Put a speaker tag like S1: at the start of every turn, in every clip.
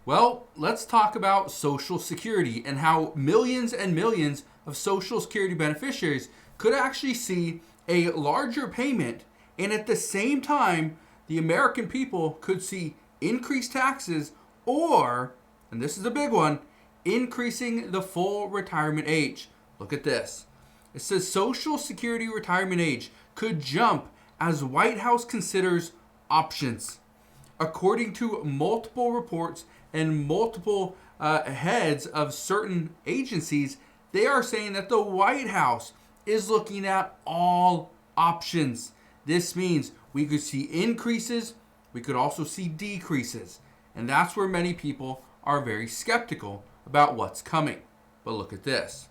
S1: Well, let's talk about Social Security and how millions and millions of Social Security beneficiaries could actually see a larger payment, and at the same time, the American people could see increased taxes or, and this is a big one, increasing the full retirement age. Look at this. It says Social Security retirement age could jump as White House considers options. According to multiple reports and multiple heads of certain agencies, they are saying that the White House is looking at all options. This means we could see increases, we could also see decreases. And that's where many people are very skeptical about what's coming. But look at this.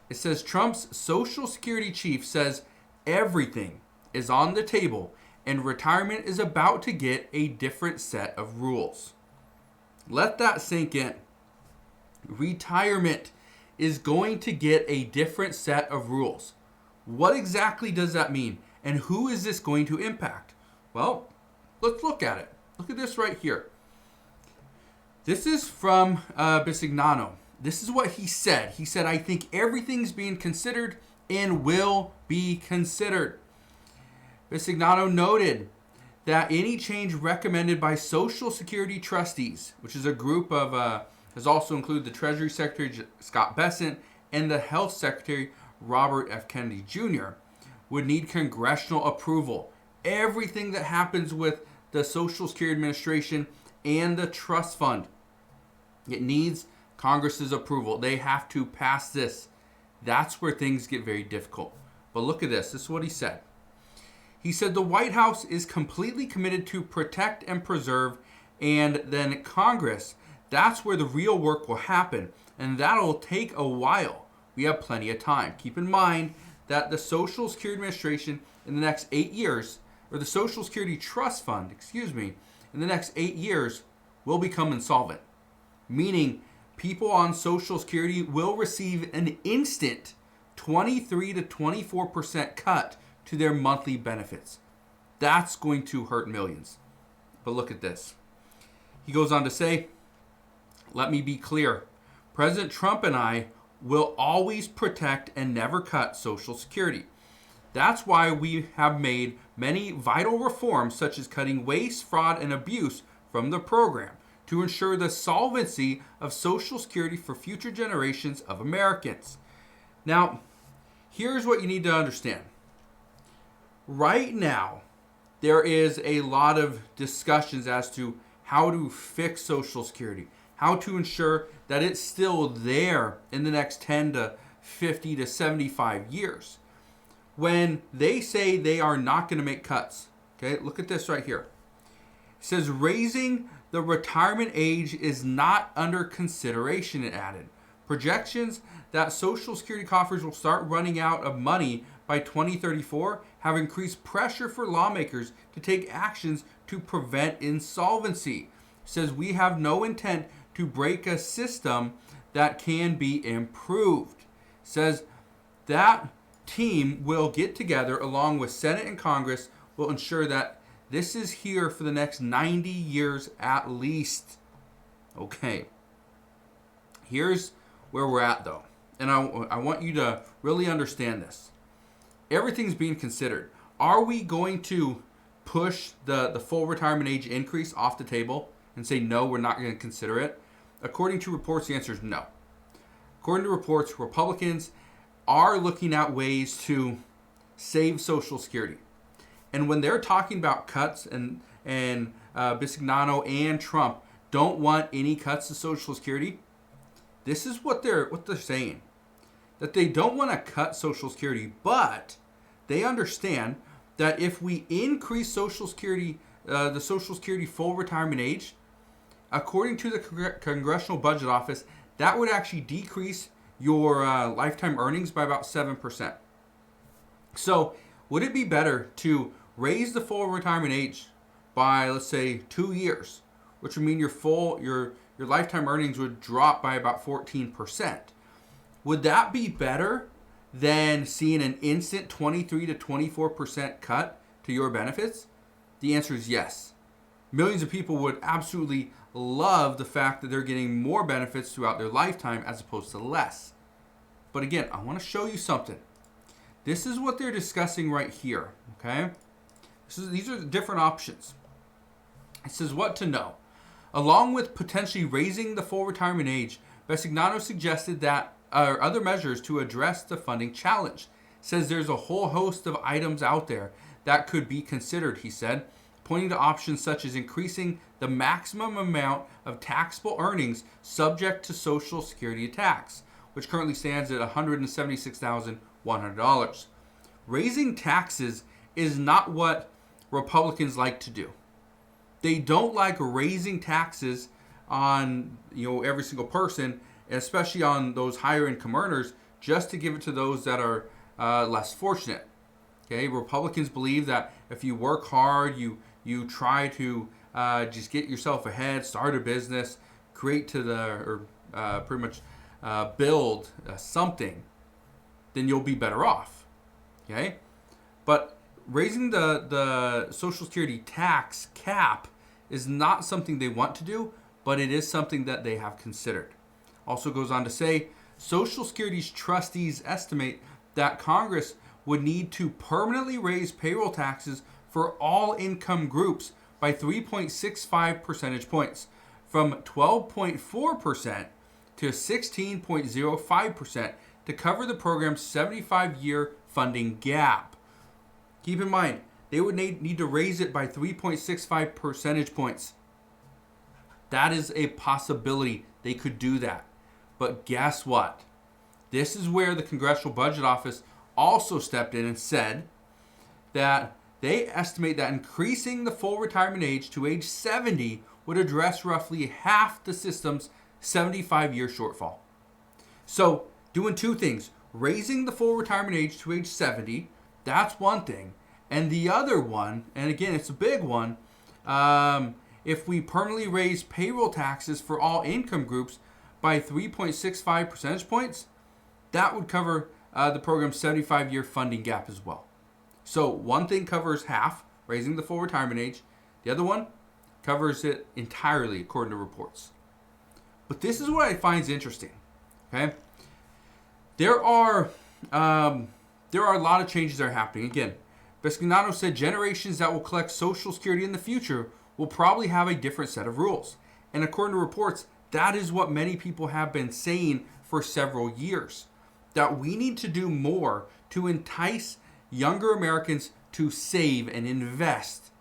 S1: It says Trump's Social Security chief says everything is on the table and retirement is about to get a different set of rules. Let that sink in. Retirement is going to get a different set of rules. What exactly does that mean? And who is this going to impact? Well, let's look at it. Look at this right here. This is from Bisignano. This is what he said. He said, I think everything's being considered and will be considered. Bisignano noted that any change recommended by Social Security trustees, which is a group of, has also included the Treasury Secretary Scott Bessent and the Health Secretary Robert F. Kennedy Jr., would need congressional approval. Everything that happens with the Social Security Administration and the trust fund, it needs Congress's approval. They have to pass this. That's where things get very difficult. But look at this. This is what he said. He said the White House is completely committed to protect and preserve, and then Congress, that's where the real work will happen, and that'll take a while. We have plenty of time. Keep in mind that the Social Security Administration in the next 8 years, or the Social Security Trust Fund, in the next 8 years will become insolvent. Meaning people on Social Security will receive an instant 23 to 24% cut to their monthly benefits. That's going to hurt millions. But look at this. He goes on to say, let me be clear. President Trump and I will always protect and never cut Social Security. That's why we have made many vital reforms, such as cutting waste, fraud, and abuse from the program to ensure the solvency of Social Security for future generations of Americans. Now, here's what you need to understand. Right now, there is a lot of discussions as to how to fix Social Security, how to ensure that it's still there in the next 10 to 50 to 75 years. When they say they are not going to make cuts, okay, look at this right here. It says raising the retirement age is not under consideration, it added. Projections that Social Security coffers will start running out of money by 2034 have increased pressure for lawmakers to take actions to prevent insolvency. It says we have no intent to break a system that can be improved. It says that team will get together along with Senate and Congress will ensure that this is here for the next 90 years at least. Okay. Here's where we're at though. And I want you to really understand this. Everything's being considered. Are we going to push the full retirement age increase off the table and say, no, we're not going to consider it? According to reports, the answer is no. According to reports, Republicans are looking at ways to save Social Security. And when they're talking about cuts, and Bisignano and Trump don't want any cuts to Social Security, this is what they're saying. That they don't want to cut Social Security, but they understand that if we increase Social Security, the Social Security full retirement age, according to the Congressional Budget Office, that would actually decrease your lifetime earnings by about 7%. So would it be better to raise the full retirement age by, let's say, 2 years, which would mean your lifetime earnings would drop by about 14%? Would that be better than seeing an instant 23 to 24% cut to your benefits? The answer is yes. Millions of people would absolutely love the fact that they're getting more benefits throughout their lifetime as opposed to less. But again, I want to show you something. This is what they're discussing right here, okay? These are the different options. It says what to know. Along with potentially raising the full retirement age, Besignano suggested that other measures to address the funding challenge. Says there's a whole host of items out there that could be considered, he said, pointing to options such as increasing the maximum amount of taxable earnings subject to Social Security tax, which currently stands at $176,100. Raising taxes is not what Republicans like to do. They don't like raising taxes on every single person, especially on those higher income earners, just to give it to those that are less fortunate. Okay, Republicans believe that if you work hard, you try to just get yourself ahead, start a business, create pretty much build something, then you'll be better off. Okay, but raising the Social Security tax cap is not something they want to do, but it is something that they have considered. Also goes on to say, Social Security's trustees estimate that Congress would need to permanently raise payroll taxes for all income groups by 3.65 percentage points, from 12.4% to 16.05% to cover the program's 75-year funding gap. Keep in mind, they would need to raise it by 3.65 percentage points. That is a possibility. They could do that. But guess what? This is where the Congressional Budget Office also stepped in and said that they estimate that increasing the full retirement age to age 70 would address roughly half the system's 75-year shortfall. So, doing two things. Raising the full retirement age to age 70, that's one thing. And the other one, and again, it's a big one, if we permanently raise payroll taxes for all income groups by 3.65 percentage points, that would cover the program's 75-year funding gap as well. So one thing covers half, raising the full retirement age. The other one covers it entirely, according to reports. But this is what I find interesting. Okay, there are a lot of changes that are happening. Again, Besignano said generations that will collect Social Security in the future will probably have a different set of rules. And according to reports, that is what many people have been saying for several years. That we need to do more to entice younger Americans to save and invest,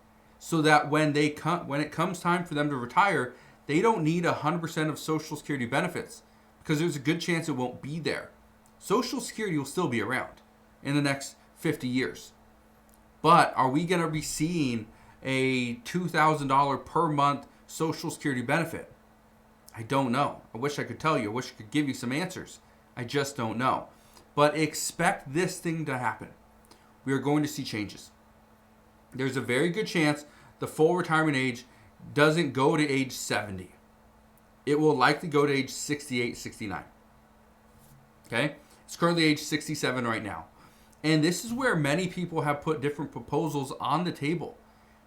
S1: so that when it comes time for them to retire, they don't need 100% of Social Security benefits, because there's a good chance it won't be there. Social Security will still be around in the next 50 years. But are we going to be seeing a $2,000 per month Social Security benefit? I don't know. I wish I could tell you. I wish I could give you some answers. I just don't know. But expect this thing to happen. We are going to see changes. There's a very good chance the full retirement age doesn't go to age 70. It will likely go to age 68, 69. Okay? It's currently age 67 right now. And this is where many people have put different proposals on the table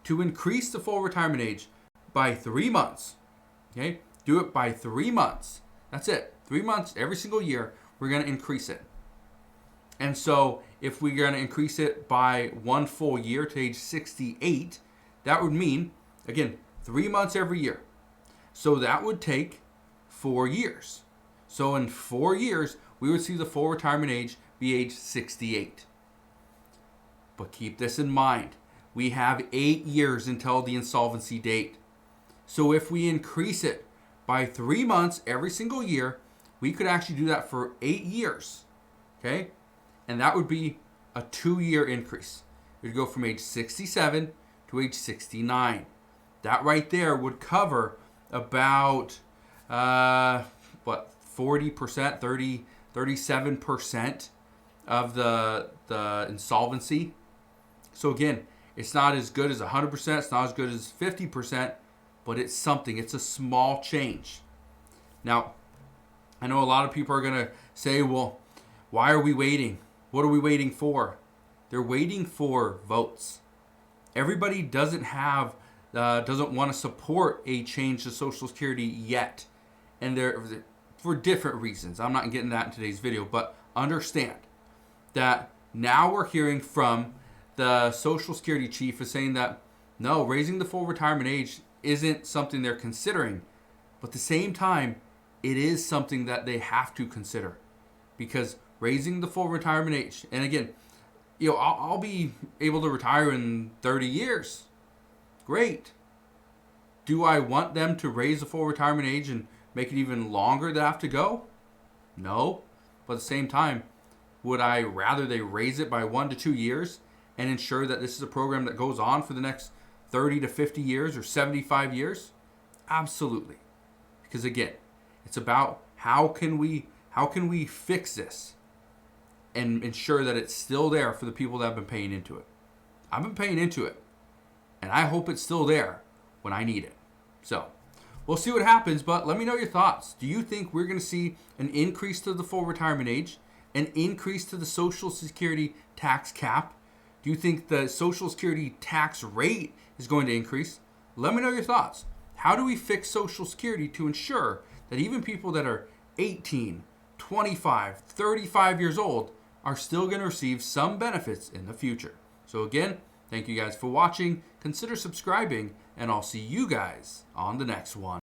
S1: to increase the full retirement age by 3 months. Okay? Do it by 3 months. That's it. 3 months every single year, we're going to increase it. And so if we're going to increase it by 1 full year to age 68, that would mean, again, 3 months every year. So that would take 4 years. So in 4 years, we would see the full retirement age be age 68. But keep this in mind. We have 8 years until the insolvency date. So if we increase it by 3 months every single year, we could actually do that for 8 years. Okay? And that would be a 2-year increase. It would go from age 67 to age 69. That right there would cover about, 40%, 37% of the insolvency. So again, it's not as good as 100%, it's not as good as 50%, but it's something. It's a small change. Now, I know a lot of people are going to say, well, why are we waiting? What are we waiting for? They're waiting for votes. Everybody doesn't have doesn't want to support a change to Social Security yet. And they're for different reasons. I'm not getting that in today's video, but understand that now we're hearing from the Social Security chief is saying that no, raising the full retirement age isn't something they're considering. But at the same time, it is something that they have to consider, because raising the full retirement age, and again, I'll be able to retire in 30 years. Great. Do I want them to raise the full retirement age and make it even longer that I have to go? No. But at the same time, would I rather they raise it by 1 to 2 years and ensure that this is a program that goes on for the next 30 to 50 years or 75 years? Absolutely. Because again, it's about how can we fix this and ensure that it's still there for the people that have been paying into it. I've been paying into it, and I hope it's still there when I need it. So we'll see what happens, but let me know your thoughts. Do you think we're going to see an increase to the full retirement age, an increase to the Social Security tax cap? Do you think the Social Security tax rate is going to increase? Let me know your thoughts. How do we fix Social Security to ensure that even people that are 18, 25, 35 years old are still going to receive some benefits in the future? So again, thank you guys for watching. Consider subscribing, and I'll see you guys on the next one.